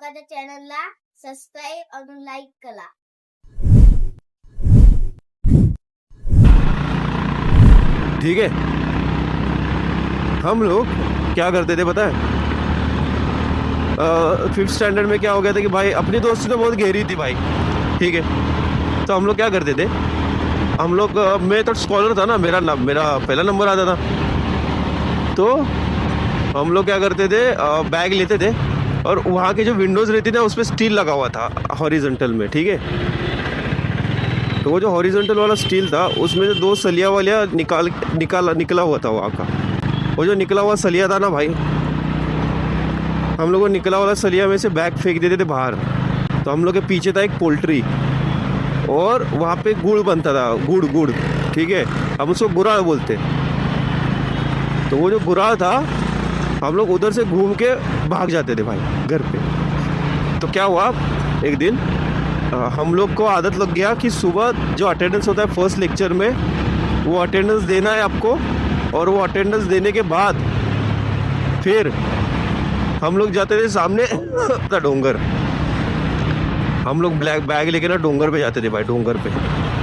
माझ्या चॅनलला सबस्क्राईब आणि लाईक करा. ठीक है. हम लोग क्या करते थे पता है, 5th स्टैंडर्ड में क्या हो गया था कि भाई अपनी दोस्ती तो बहुत गहरी थी भाई. ठीक है, तो हम लोग क्या करते थे, हम लोग मैं तो स्कॉलर था ना, मेरा पहला नंबर आता था. तो हम लोग क्या करते थे, बैग लेते थे और वहाँ के जो विंडोज़ रहती ना उस पर स्टील लगा हुआ था हॉरिजॉन्टल में. ठीक है, तो वो जो हॉरिजॉन्टल वाला स्टील था उसमें से 2 सलिया वालिया निकला हुआ था वहाँ का. वो जो निकला हुआ सलिया था ना भाई, हम लोग को निकला वाला सलिया में से बैग फेंक देते थे बाहर. तो हम लोग के पीछे था एक पोल्ट्री और वहाँ पे गुड़ बनता था, गुड़. ठीक है, हम उसको गुराड़ बोलते. तो वो जो गुराड़ था हम लोग उधर से घूम के भाग जाते थे भाई घर पे. तो क्या हुआ, एक दिन हम लोग को आदत लग गया कि सुबह जो अटेंडेंस होता है फर्स्ट लेक्चर में, वो अटेंडेंस देना है आपको. और वो अटेंडेंस देने के बाद फिर हम लोग जाते थे सामने का डोंगर. हम लोग ब्लैक बैग लेके ना डोंगर पे जाते थे भाई, डोंगर पे.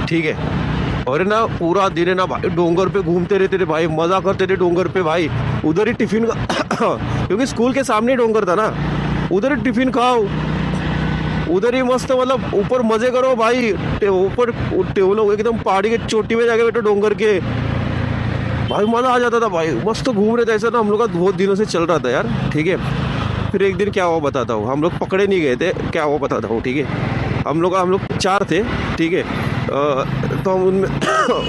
ठीक है, और ना पूरा दिन है ना भाई डोंगर पे घूमते रहते थे भाई, मज़ा करते थे डोंगर पे भाई. उधर ही टिफ़िन क्योंकि स्कूल के सामने डोंगर था ना, उधर ही टिफ़िन खाओ, उधर ही मस्त मतलब ऊपर मज़े करो भाई. ऊपर लोग एकदम पहाड़ी के चोटी में जाके बैठो डोंगर के भाई, मज़ा आ जाता था भाई. मस्त घूम रहे थे ऐसा ना, हम लोग का बहुत दिनों से चल रहा था यार. ठीक है, फिर एक दिन क्या हुआ बताता हूँ. हम लोग पकड़े नहीं गए थे, क्या हुआ बताता हूँ. ठीक है, हम लोग 4 थे. ठीक है, तो हम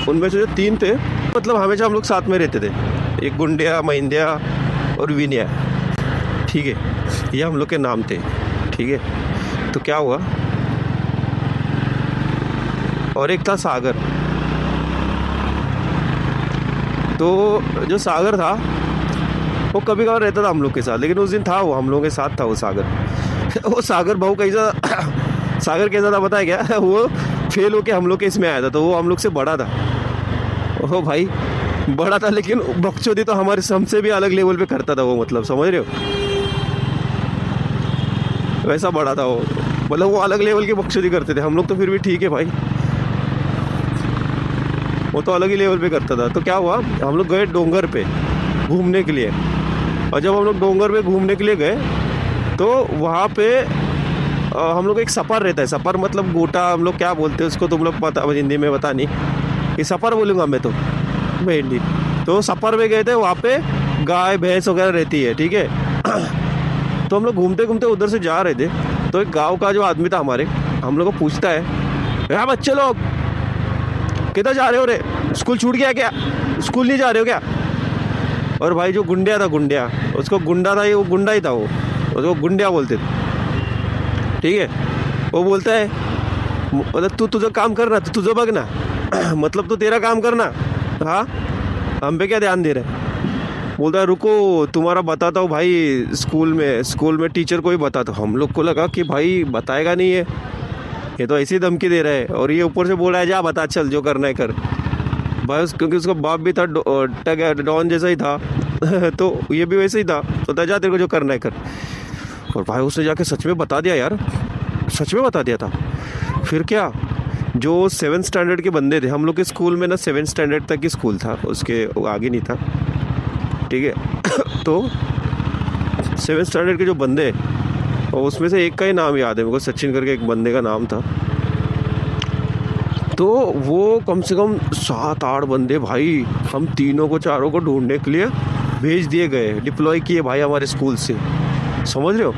उनमें से जो 3 थे, मतलब हमेशा हम लोग साथ में रहते थे. एक गुंडिया, महिंदिया और विनया. ठीक है, ये हम लोग के नाम थे. ठीक है, तो क्या हुआ, और एक था सागर. तो जो सागर था वो कभी कभार रहता था हम लोग के साथ, लेकिन उस दिन था वो हम लोगों के साथ था वो सागर. वो सागर भाऊ कैसा सागर कैसा था पता है क्या, वो फेल होके हम लोग के इसमें आया था. तो वो हम लोग से बड़ा था. ओ भाई बड़ा था, लेकिन बकचोदी तो हमारे हमसे भी अलग लेवल पे करता था वो, मतलब समझ रहे हो, वैसा बड़ा था वो. मतलब वो अलग लेवल की बकचोदी करते थे, हम लोग तो फिर भी ठीक है भाई, वो तो अलग ही लेवल पे करता था. तो क्या हुआ, हम लोग गए डोंगर पे घूमने के लिए. और जब हम लोग डोंगर पे घूमने के लिए गए तो वहाँ पे हम लोग एक सपर रहता है. सपर मतलब गोटा, हम लोग क्या बोलते हैं उसको, तुम लोग पता, हिंदी में पता नहीं, ये सपर बोलूँगा मैं तो हिंदी. तो सपर में गए थे, वहाँ पे गाय भैंस वगैरह रहती है. ठीक है, तो हम लोग घूमते घूमते उधर से जा रहे थे. तो एक गाँव का जो आदमी था हमारे, हम लोग को पूछता है, यार बच्चे लोग किधर जा रहे हो रे, स्कूल छूट गया क्या, स्कूल नहीं जा रहे हो क्या. और भाई जो गुंडिया था, गुंडिया, उसको गुंडा था, ये वो गुंडा ही था, वो उसको गुंडिया बोलते थे. ठीक है, वो बोलता है, मतलब तू तुझं काम करना, तू तुझं बघ ना, मतलब तू तेरा काम करना, हाँ हम पे क्या ध्यान दे रहे हैं. बोलता है रुको तुम्हारा बताता हूँ भाई, स्कूल में टीचर को ही बता. तो हम लोग को लगा कि भाई बताएगा नहीं है, ये तो ऐसी धमकी दे रहा है. और ये ऊपर से बोल रहा है जा बता, चल जो करना है कर भाई. क्योंकि उसका बाप भी था डॉन जैसा ही था तो ये भी वैसे ही था. तो जा तेरे को जो करना है कर. और भाई उसने जाके सच में बता दिया यार, सच में बता दिया था. फिर क्या, जो 7th स्टैंडर्ड के बंदे थे हम लोग के स्कूल में ना, 7th स्टैंडर्ड तक ही स्कूल था, उसके आगे नहीं था. ठीक है तो 7th स्टैंडर्ड के जो बंदे, और उसमें से एक का ही नाम याद है मेरे को, सचिन करके एक बंदे का नाम था. तो वो कम से कम 7-8 बंदे भाई, हम तीनों को चारों को ढूंढने के लिए भेज दिए गए, डिप्लॉय किए भाई हमारे स्कूल से, समझ रहे हो.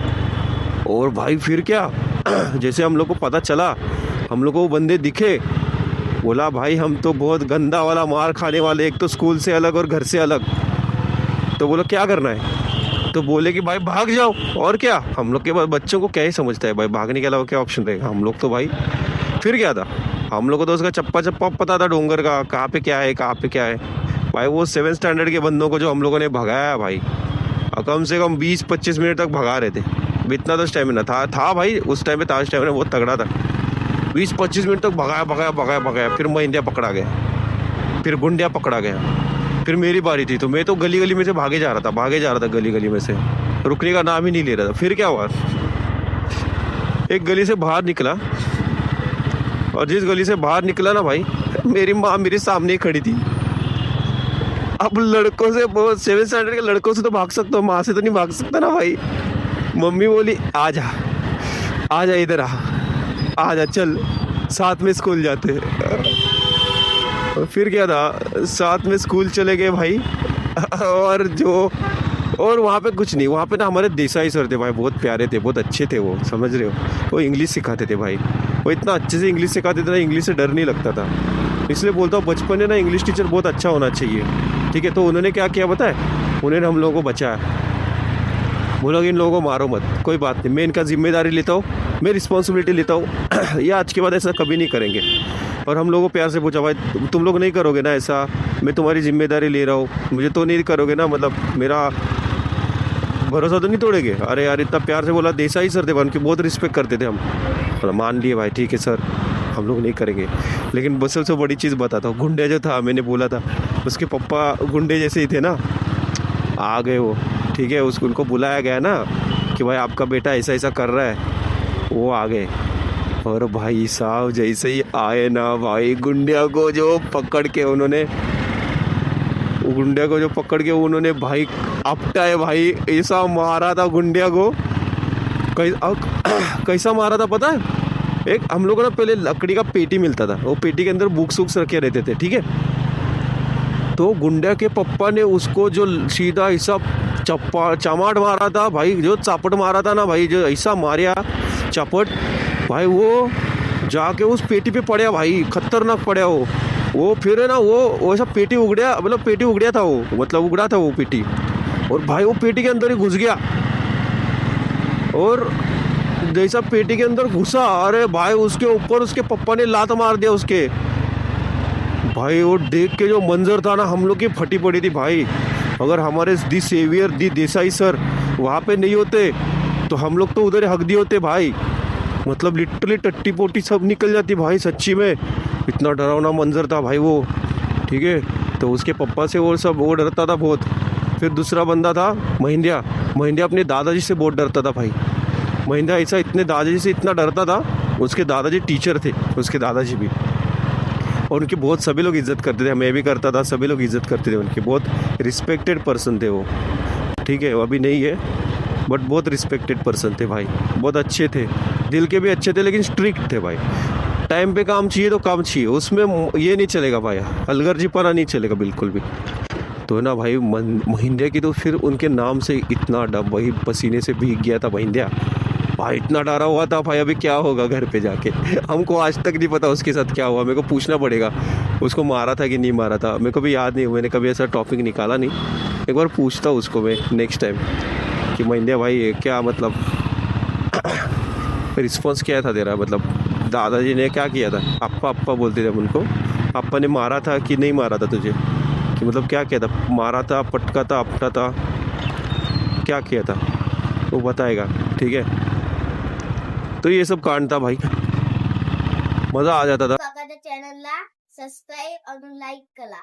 और भाई फिर क्या, जैसे हम लोग को पता चला, हम लोग को वो बंदे दिखे, बोला भाई हम तो बहुत गंदा वाला मार खाने वाले, एक तो स्कूल से अलग और घर से अलग. तो बोला क्या करना है, तो बोले कि भाई भाग जाओ. और क्या, हम लोग के बच्चों को क्या ही समझता है भाई, भागने के अलावा क्या ऑप्शन रहेगा. हम लोग तो भाई फिर क्या था, हम लोग को तो उसका चप्पा पता था डोंगर का, कहाँ पे क्या है कहाँ पे क्या है. भाई वो 7th स्टैंडर्ड के बंदों को जो हम लोगों ने भगाया भाई, कम से कम 20-25 मिनट तक भगा रहे थे. इतना तो स्टेमिना था भाई उस टाइम पे, था स्टेमिना बहुत तगड़ा था. 20-25 मिनट तक भगाया. फिर महिंदिया पकड़ा गया, फिर गुंडिया पकड़ा गया, फिर मेरी बारी थी. तो मैं तो गली गली में से भागे जा रहा था गली गली में से, रुकने का नाम ही नहीं ले रहा था. फिर क्या हुआ, एक गली से बाहर निकला, और जिस गली से बाहर निकला ना भाई, मेरी माँ मेरे सामने ही खड़ी थी। अब लड़कों से, बहुत 7th स्टैंडर्ड के लड़कों से तो भाग सकता हूँ, माँ से तो नहीं भाग सकता ना भाई। मम्मी बोली आ जा इधर आ जा, चल साथ में स्कूल जाते। और फिर क्या था, साथ में स्कूल चले गए भाई। और वहाँ पे कुछ नहीं, वहाँ पे ना हमारे देसाई सर थे भाई, बहुत प्यारे थे, बहुत अच्छे थे वो, समझ रहे हो। वो इंग्लिश सिखाते थे भाई, वो इतना अच्छे से इंग्लिश सिखाते थे ना, इंग्लिश से डर नहीं लगता था। इसलिए बोलता हूँ बचपन में ना इंग्लिश टीचर बहुत अच्छा होना चाहिए, ठीक है। तो उन्होंने क्या किया पता है, उन्होंने हम लोगों को बचाया। बोला कि इन लोगों को मारो मत, कोई बात नहीं, मैं इनका जिम्मेदारी लेता हूँ, मैं रिस्पॉन्सिबिलिटी लेता हूँ। या आज के बाद ऐसा कभी नहीं करेंगे। और हम लोगों को प्यार से पूछा, भाई तुम लोग नहीं करोगे ना ऐसा, मैं तुम्हारी जिम्मेदारी ले रहा हूँ, मुझे तो नहीं करोगे ना, मतलब मेरा भरोसा तो नहीं तोड़ेगे। अरे यार इतना प्यार से बोला, देसाई सर थे, उनकी बहुत रिस्पेक्ट करते थे हम। मतलब मान लिए भाई, ठीक है सर हम लोग नहीं करेंगे। लेकिन बस सबसे बड़ी चीज़ बताता हूँ, गुंडे जो था, मैंने बोला था उसके पापा गुंडे जैसे ही थे ना, आ गए वो, ठीक है। उनको बुलाया गया ना कि भाई आपका बेटा ऐसा ऐसा कर रहा है, वो आ गए। और भाई साहब जैसे ही आए ना भाई, गुंडिया को जो पकड़ के उन्होंने भाई आपटा है भाई, ऐसा मारा था गुंडिया को। कैसा मारा था पता है, एक हम लोगों ना पहले लकड़ी का पेटी मिलता था, वो पेटी के अंदर बुक्स वुक्स रखे रहते थे, ठीक है। तो गुंडा के पप्पा ने उसको जो सीधा ऐसा चमाट मारा था भाई, जो चापट मारा था ना भाई, जो ऐसा मारा चापट भाई, वो जाके उस पेटी पे पड़ा भाई, खतरनाक पड़ा वो फिर है ना, वो ऐसा पेटी उगड़ा, मतलब पेटी उगड़ा था वो, मतलब उगड़ा था वो पेटी, और भाई वो पेटी के अंदर ही घुस गया। और जैसा पेटी के अंदर घुसा, अरे भाई उसके ऊपर उसके पप्पा ने लात मार दिया उसके। भाई वो देख के जो मंजर था ना, हम लोग की फटी पड़ी थी भाई। अगर हमारे दी सेवियर दी देसाई सर वहाँ पे नहीं होते तो हम लोग तो उधर हक दिए होते भाई। मतलब लिटरली टट्टी पोटी सब निकल जाती भाई, सच्ची में इतना डरावना मंजर था भाई वो, ठीक है। तो उसके पप्पा से वो डरता था बहुत। फिर दूसरा बंदा था महिंद्रा अपने दादाजी से बहुत डरता था भाई। महिंद्रा ऐसा इतने दादाजी से इतना डरता था, उसके दादाजी टीचर थे, उसके दादाजी भी, और उनकी बहुत सभी लोग इज्जत करते थे, मैं भी करता था, सभी लोग इज्जत करते थे उनकी, बहुत रिस्पेक्टेड पर्सन थे वो, ठीक है। वो अभी नहीं है बट बहुत रिस्पेक्टेड पर्सन थे भाई, बहुत अच्छे थे, दिल के भी अच्छे थे, लेकिन स्ट्रिक्ट थे भाई। टाइम पे काम चाहिए तो काम चाहिए, उसमें ये नहीं चलेगा भाई, अलगर्जीपना नहीं चलेगा बिल्कुल भी। तो ना भाई महिंद्रा की तो फिर उनके नाम से इतना डब भाई, पसीने से भीग गया था महिंद्रा भाई, इतना डरा हुआ था भाई। अभी क्या होगा घर पे जाके, हमको आज तक नहीं पता उसके साथ क्या हुआ, मेरे को पूछना पड़ेगा उसको मारा था कि नहीं मारा था, मेरे को भी याद नहीं, मैंने कभी ऐसा टॉपिक निकाला नहीं। एक बार पूछता उसको मैं नेक्स्ट टाइम कि महिंद्रा भाई क्या मतलब रिस्पॉन्स क्या था तेरा, मतलब दादाजी ने क्या किया था, अप्पा बोलते थे हम उनको, अप्पा ने मारा था कि नहीं मारा था तुझे, कि मतलब क्या किया था, मारा था, पटका था, अपटा था, क्या किया था, वो बताएगा, ठीक है। तो ये सब कांड था भाई, मजा आ जाता था। चॅनलला सबस्क्राईब आणि लाईक करा.